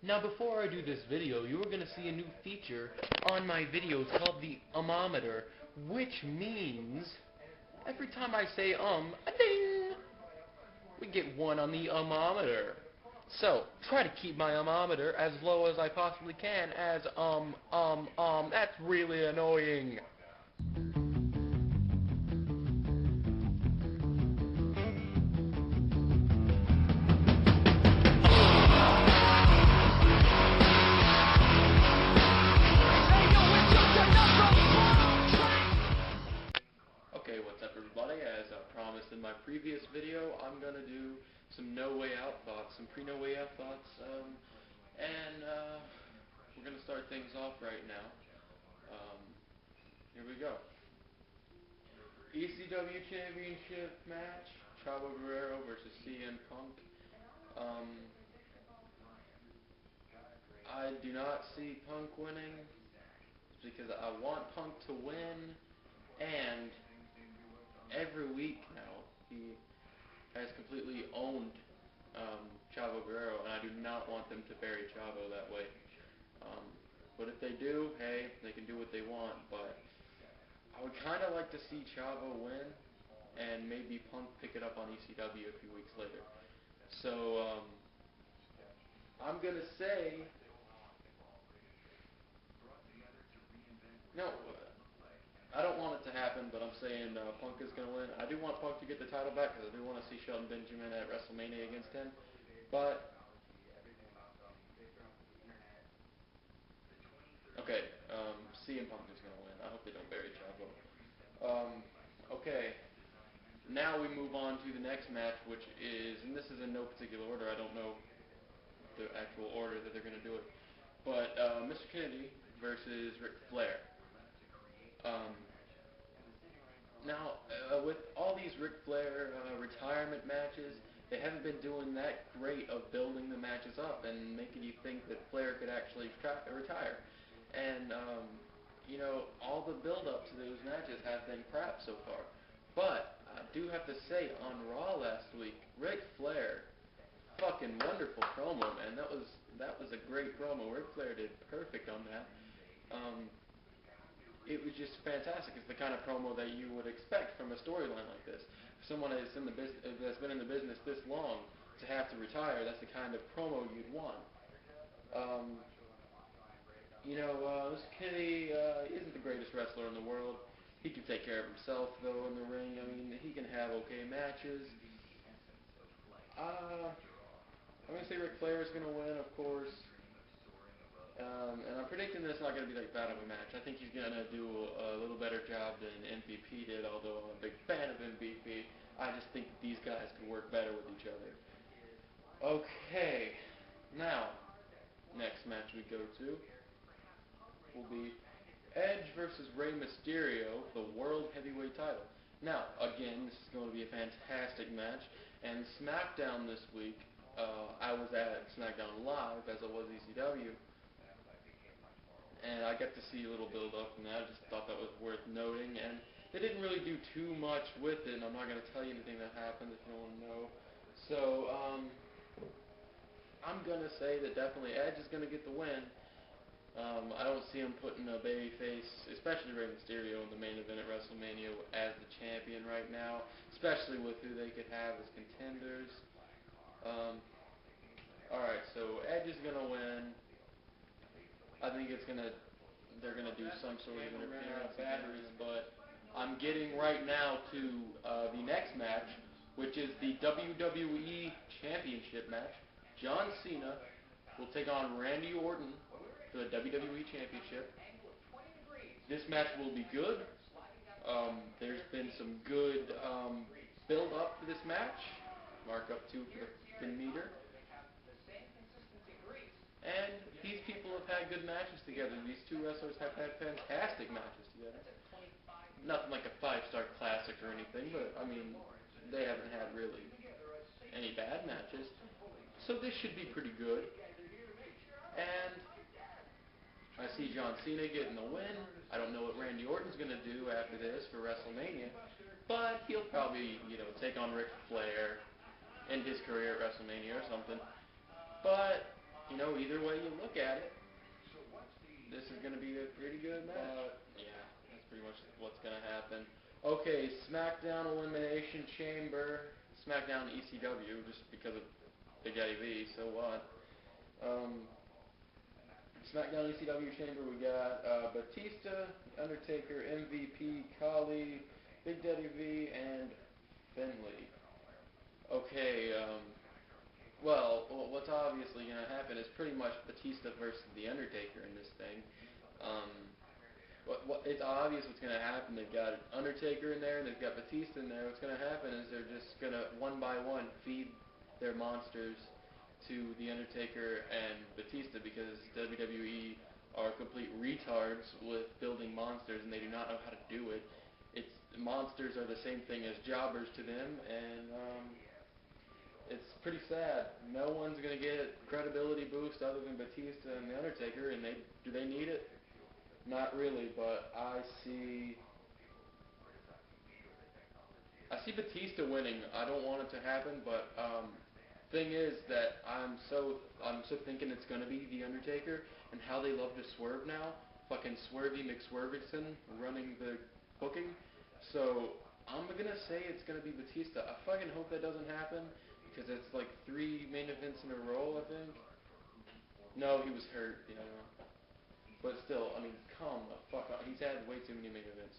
Now before I do this video, you are going to see a new feature on my videos called the ummometer, which means every time I say a ding, we get one on the ummometer. So, try to keep my ummometer as low as I possibly can as that's really annoying. Okay, what's up everybody? As I promised in my previous video, I'm gonna do some No Way Out thoughts, some pre-No Way Out thoughts, and we're gonna start things off right now. Here we go. ECW Championship match, Chavo Guerrero versus CM Punk. I do not see Punk winning because I want Punk to win, and every week now he has completely owned Chavo Guerrero, and I do not want them to bury Chavo that way. But if they do, hey, they can do what they want, but I would kind of like to see Chavo win, and maybe Punk pick it up on ECW a few weeks later. So, I'm going to say, no, I don't want it to happen, but I'm saying Punk is going to win. I do want Punk to get the title back, because I do want to see Shelton Benjamin at WrestleMania against him, but okay, CM Punk is going to win. I hope they don't bury Chavo. Okay, now we move on to the next match, which is, and this is in no particular order. I don't know the actual order that they're going to do it, but Mr. Kennedy versus Ric Flair. Now, with all these Ric Flair retirement matches, they haven't been doing that great of building the matches up and making you think that Flair could actually retire. And, you know, all the build-up to those matches have been crap so far. But I do have to say, on Raw last week, Ric Flair, fucking wonderful promo, man. That was a great promo. Ric Flair did perfect on that. It was just fantastic. It's the kind of promo that you would expect from a storyline like this. For someone that's been in the business this long to have to retire, that's the kind of promo you'd want. You know, Mr. Kennedy isn't the greatest wrestler in the world. He can take care of himself, though, in the ring. I mean, he can have okay matches. I'm going to say Ric Flair is going to win, of course. And I'm predicting that it's not going to be like that of a match. I think he's going to do a little better job than MVP did, although I'm a big fan of MVP. I just think that these guys can work better with each other. Okay, now, next match we go to will be Edge versus Rey Mysterio, the World Heavyweight title. Now, again, this is going to be a fantastic match, and SmackDown this week, I was at SmackDown Live, as I was ECW, and I got to see a little build-up from that. I just thought that was worth noting, and they didn't really do too much with it, and I'm not going to tell you anything that happened if you want to know. So, I'm going to say that definitely Edge is going to get the win. I don't see him putting a babyface, especially Rey Mysterio, in the main event at WrestleMania as the champion right now, especially with who they could have as contenders. Alright, so Edge is going to win. I think they're gonna do some sort of interference batteries, but I'm getting right now to the next match, which is the WWE Championship match. John Cena will take on Randy Orton for the WWE Championship. This match will be good. There's been some good build up for this match. Mark up 2 for the meter. And these people have had good matches together. These two wrestlers have had fantastic matches together. Nothing like a 5-star classic or anything, but, I mean, they haven't had really any bad matches. So this should be pretty good. And I see John Cena getting the win. I don't know what Randy Orton's going to do after this for WrestleMania, but he'll probably, you know, take on Ric Flair in his career at WrestleMania or something. But you know, either way you look at it, this is going to be a pretty good match. Yeah, that's pretty much what's going to happen. Okay, SmackDown Elimination Chamber. SmackDown ECW, just because of Big Daddy V, so what? SmackDown ECW Chamber, we got Batista, Undertaker, MVP, Khali, Big Daddy V, and Finlay. Okay, well, what's obviously going to happen is pretty much Batista versus The Undertaker in this thing. It's obvious what's going to happen. They've got Undertaker in there, and they've got Batista in there. What's going to happen is they're just going to, one by one, feed their monsters to The Undertaker and Batista, because WWE are complete retards with building monsters, and they do not know how to do it. Monsters are the same thing as jobbers to them, and it's pretty sad. No one's going to get credibility boost other than Batista and The Undertaker, and do they need it? Not really, but I see Batista winning. I don't want it to happen, but thing is that I'm so thinking it's gonna be The Undertaker, and how they love to swerve now. Fucking Swervy McSwervington running the booking. So I'm gonna say it's gonna be Batista. I fucking hope that doesn't happen, because it's like 3 main events in a row, I think. No, he was hurt. Yeah. But still, I mean, come the fuck up. He's had way too many main events.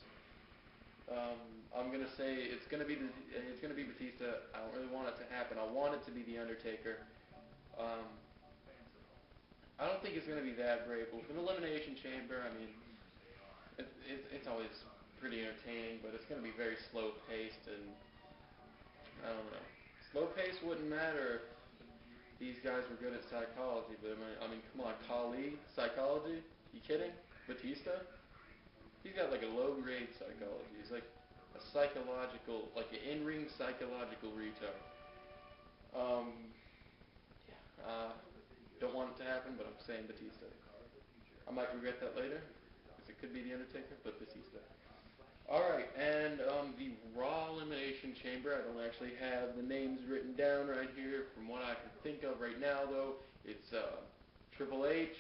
I'm gonna say it's gonna be Batista. I don't really want it to happen. I want it to be The Undertaker. I don't think it's gonna be that great, but with an Elimination Chamber, I mean, it's always pretty entertaining, but it's gonna be very slow paced, and I don't know. Slow pace wouldn't matter if these guys were good at psychology, but I mean, come on, Khali, psychology? You kidding? Batista? He's got like a low-grade psychology. He's like a psychological, like an in-ring psychological retard. Don't want it to happen, but I'm saying Batista. I might regret that later, because it could be The Undertaker, but Batista. Alright, and the Raw Elimination Chamber, I don't actually have the names written down right here. From what I can think of right now, though, it's Triple H,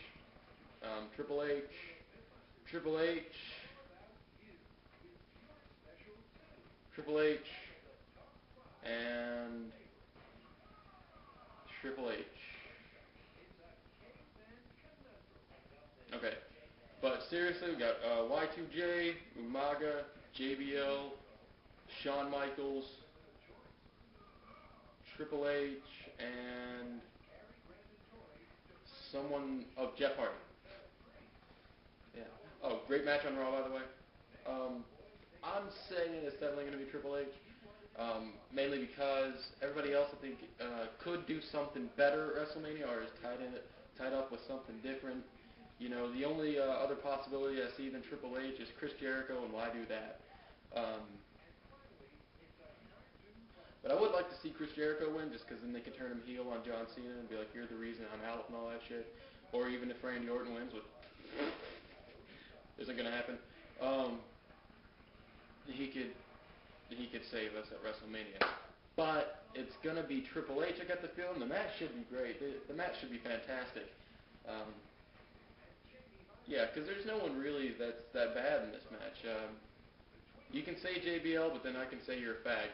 Triple H, Triple H, Triple H, and Triple H. Okay, but seriously, we got Y2J, Umaga, JBL, Shawn Michaels, Triple H, and someone, Jeff Hardy. Yeah. Oh, great match on Raw, by the way. I'm saying it's definitely going to be Triple H, mainly because everybody else, I think, could do something better at WrestleMania, or is tied up with something different. You know, the only other possibility I see than Triple H is Chris Jericho, and why do that? But I would like to see Chris Jericho win, just because then they can turn him heel on John Cena and be like, you're the reason I'm out and all that shit. Or even if Randy Orton wins, which isn't going to happen, he could save us at WrestleMania. But it's going to be Triple H. I got the feeling the match should be great. The match should be fantastic. Yeah, because there's no one really that's that bad in this match. You can say JBL, but then I can say you're a fag.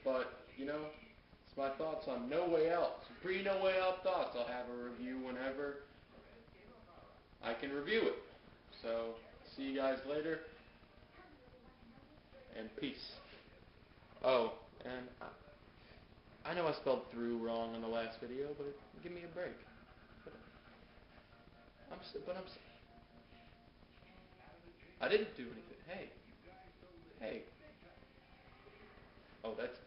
But, you know, it's my thoughts on No Way Out. Some pre-No Way Out thoughts. I'll have a review whenever I can review it. So, see you guys later, and peace. Oh, and I know I spelled through wrong in the last video, but give me a break. I didn't do anything. Hey. Oh, that's